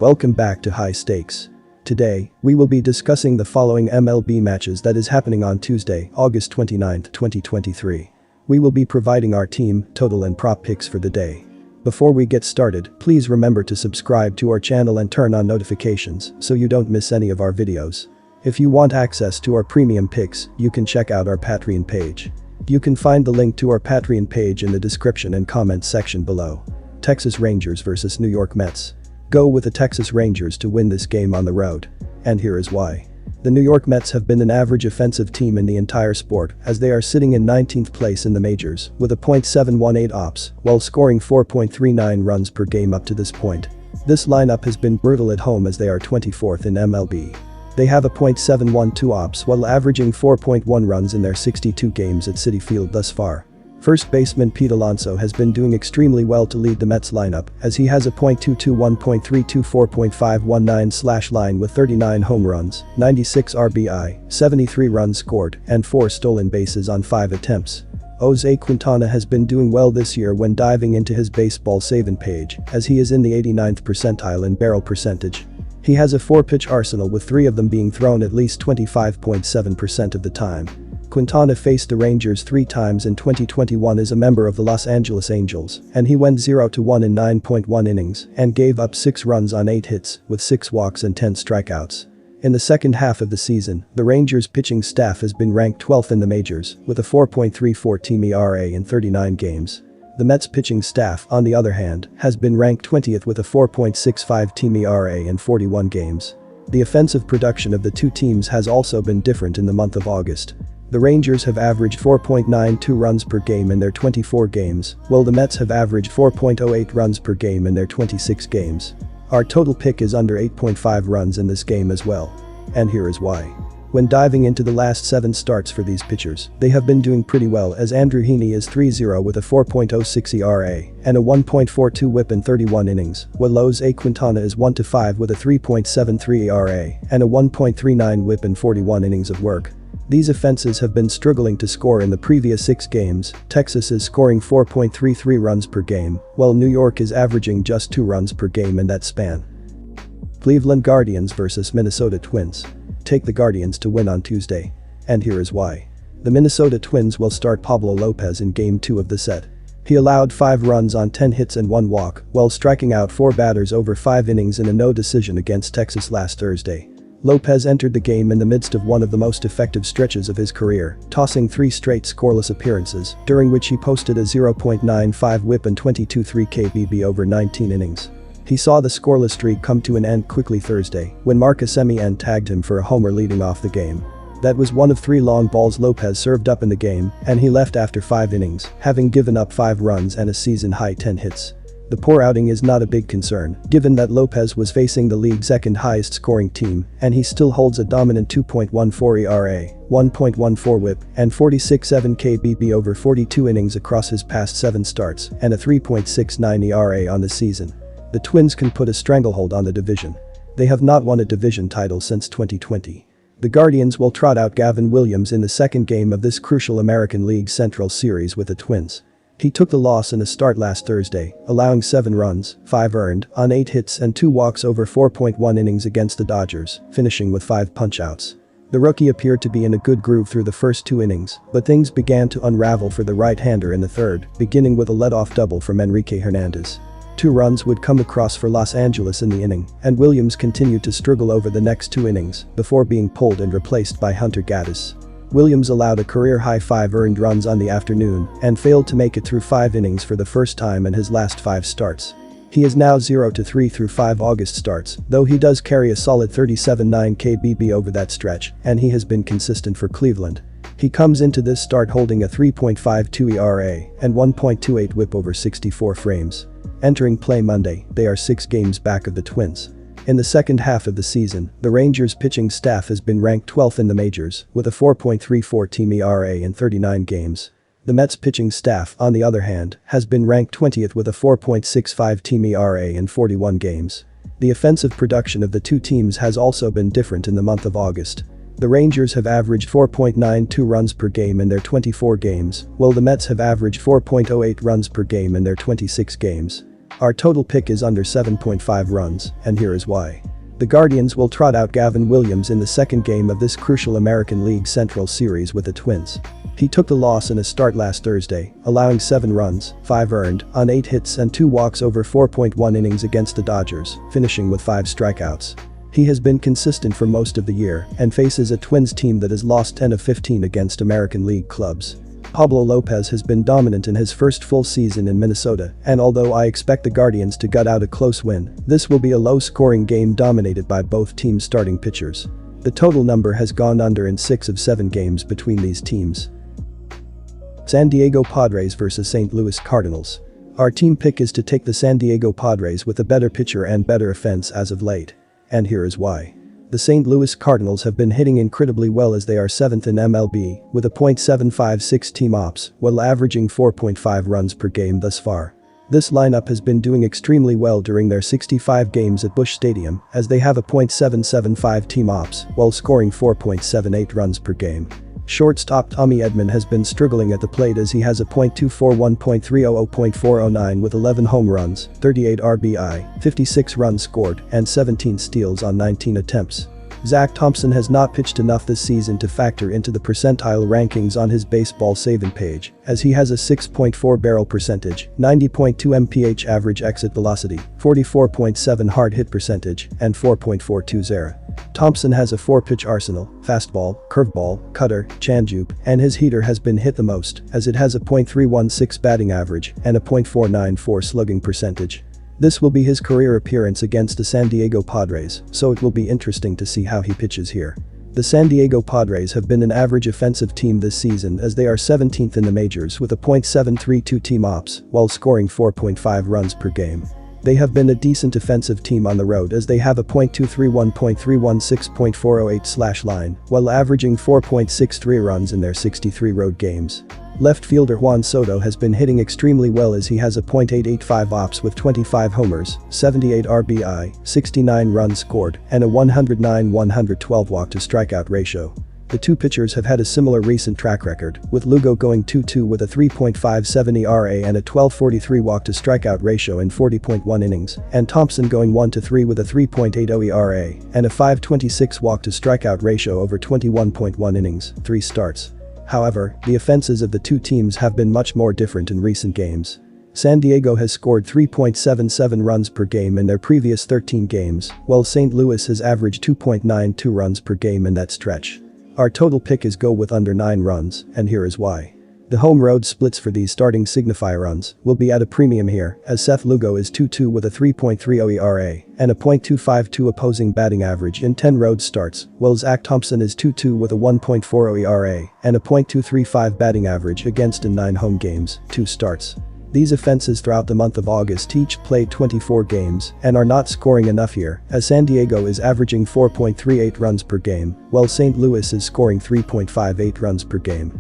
Welcome back to High Stakes. Today, we will be discussing the following MLB matches that is happening on Tuesday, August 29, 2023. We will be providing our team, total and prop picks for the day. Before we get started, please remember to subscribe to our channel and turn on notifications so you don't miss any of our videos. If you want access to our premium picks, you can check out our Patreon page. You can find the link to our Patreon page in the description and comments section below. Texas Rangers vs New York Mets. Go with the Texas Rangers to win this game on the road. And here is why. The New York Mets have been an average offensive team in the entire sport as they are sitting in 19th place in the majors with a .718 ops while scoring 4.39 runs per game up to this point. This lineup has been brutal at home as they are 24th in MLB. They have a .712 ops while averaging 4.1 runs in their 62 games at Citi Field thus far. First baseman Pete Alonso has been doing extremely well to lead the Mets lineup as he has a .221, .324.519 line with 39 home runs, 96 RBI, 73 runs scored, and 4 stolen bases on 5 attempts. Jose Quintana has been doing well this year when diving into his baseball saving page as he is in the 89th percentile in barrel percentage. He has a 4-pitch arsenal with 3 of them being thrown at least 25.7% of the time. Quintana faced the Rangers 3 times in 2021 as a member of the Los Angeles Angels, and he went 0-1 in 9.1 innings and gave up 6 runs on 8 hits with 6 walks and 10 strikeouts. In the second half of the season, the Rangers pitching staff has been ranked 12th in the majors with a 4.34 team ERA in 39 games. The Mets pitching staff, on the other hand, has been ranked 20th with a 4.65 team ERA in 41 games. The offensive production of the two teams has also been different in the month of August. The Rangers have averaged 4.92 runs per game in their 24 games, while the Mets have averaged 4.08 runs per game in their 26 games. Our total pick is under 8.5 runs in this game as well. And here is why. When diving into the last 7 starts for these pitchers, they have been doing pretty well as Andrew Heaney is 3-0 with a 4.06 ERA and a 1.42 whip in 31 innings, while Jose Quintana is 1-5 with a 3.73 ERA and a 1.39 whip in 41 innings of work. These offenses have been struggling to score in the previous 6 games. Texas is scoring 4.33 runs per game, while New York is averaging just 2 runs per game in that span. Cleveland Guardians vs Minnesota Twins. Take the Guardians to win on Tuesday. And here is why. The Minnesota Twins will start Pablo Lopez in Game 2 of the set. He allowed 5 runs on 10 hits and 1 walk while striking out 4 batters over 5 innings in a no decision against Texas last Thursday. Lopez entered the game in the midst of one of the most effective stretches of his career, tossing 3 straight scoreless appearances, during which he posted a 0.95 whip and 22.3 kBB over 19 innings. He saw the scoreless streak come to an end quickly Thursday when Marcus Semien tagged him for a homer leading off the game. That was one of 3 long balls Lopez served up in the game, and he left after 5 innings, having given up 5 runs and a season-high 10 hits. The poor outing is not a big concern, given that Lopez was facing the league's second highest scoring team, and he still holds a dominant 2.14 ERA, 1.14 whip, and 46.7 kBB over 42 innings across his past 7 starts, and a 3.69 ERA on the season. The Twins can put a stranglehold on the division. They have not won a division title since 2020. The Guardians will trot out Gavin Williams in the second game of this crucial American League Central Series with the Twins. He took the loss in a start last Thursday, allowing 7 runs, 5 earned, on 8 hits and 2 walks over 4.1 innings against the Dodgers, finishing with 5 punch-outs. The rookie appeared to be in a good groove through the first 2 innings, but things began to unravel for the right-hander in the third, beginning with a leadoff double from Enrique Hernandez. 2 runs would come across for Los Angeles in the inning, and Williams continued to struggle over the next 2 innings before being pulled and replaced by Hunter Gaddis. Williams allowed a career-high 5 earned runs on the afternoon and failed to make it through 5 innings for the first time in his last 5 starts. He is now 0-3 through 5 August starts, though he does carry a solid 37.9 kBB over that stretch, and he has been consistent for Cleveland. He comes into this start holding a 3.52 ERA and 1.28 whip over 64 frames. Entering play Monday, they are 6 games back of the Twins. In the second half of the season, the Rangers pitching staff has been ranked 12th in the majors with a 4.34 team ERA in 39 games. The Mets pitching staff, on the other hand, has been ranked 20th with a 4.65 team ERA in 41 games. The offensive production of the two teams has also been different in the month of August. The Rangers have averaged 4.92 runs per game in their 24 games, while the Mets have averaged 4.08 runs per game in their 26 games. Our total pick is under 7.5 runs, and here is why. The Guardians will trot out Gavin Williams in the second game of this crucial American League Central Series with the Twins. He took the loss in a start last Thursday, allowing 7 runs, 5 earned, on 8 hits and 2 walks over 4.1 innings against the Dodgers, finishing with 5 strikeouts. He has been consistent for most of the year and faces a Twins team that has lost 10 of 15 against American League clubs. Pablo Lopez has been dominant in his first full season in Minnesota, and although I expect the Guardians to gut out a close win, this will be a low-scoring game dominated by both teams' starting pitchers. The total number has gone under in 6 of 7 games between these teams. San Diego Padres vs St. Louis Cardinals. Our team pick is to take the San Diego Padres with a better pitcher and better offense as of late. And here is why. The St. Louis Cardinals have been hitting incredibly well as they are 7th in MLB with a .756 team ops while averaging 4.5 runs per game thus far. This lineup has been doing extremely well during their 65 games at Busch Stadium as they have a .775 team ops while scoring 4.78 runs per game. Shortstop Tommy Edman has been struggling at the plate as he has a .241, .300, .409 with 11 home runs, 38 RBI, 56 runs scored, and 17 steals on 19 attempts. Zach Thompson has not pitched enough this season to factor into the percentile rankings on his baseball saving page, as he has a 6.4 barrel percentage, 90.2 mph average exit velocity, 44.7 hard hit percentage, and 4.42 ZERA. Thompson has a 4-pitch arsenal: fastball, curveball, cutter, changeup, and his heater has been hit the most, as it has a .316 batting average and a .494 slugging percentage. This will be his career appearance against the San Diego Padres, so it will be interesting to see how he pitches here. The San Diego Padres have been an average offensive team this season as they are 17th in the majors with a .732 team ops while scoring 4.5 runs per game. They have been a decent offensive team on the road as they have a .231, .316, .408 line while averaging 4.63 runs in their 63 road games. Left fielder Juan Soto has been hitting extremely well as he has a .885 ops with 25 homers, 78 RBI, 69 runs scored, and a 109-112 walk-to-strikeout ratio. The two pitchers have had a similar recent track record, with Lugo going 2-2 with a 3.57 ERA and a 12.43 walk-to-strikeout ratio in 40.1 innings, and Thompson going 1-3 with a 3.80 ERA and a 5.26 walk-to-strikeout ratio over 21.1 innings, 3 starts. However, the offenses of the two teams have been much more different in recent games. San Diego has scored 3.77 runs per game in their previous 13 games, while St. Louis has averaged 2.92 runs per game in that stretch. Our total pick is go with under 9 runs, and here is why. The home-road splits for these starting signify runs will be at a premium here, as Seth Lugo is 2-2 with a 3.30 ERA and a .252 opposing batting average in 10 road starts, while Zach Thompson is 2-2 with a 1.40 ERA and a .235 batting average against in 9 home games, 2 starts. These offenses throughout the month of August each played 24 games and are not scoring enough here, as San Diego is averaging 4.38 runs per game, while St. Louis is scoring 3.58 runs per game.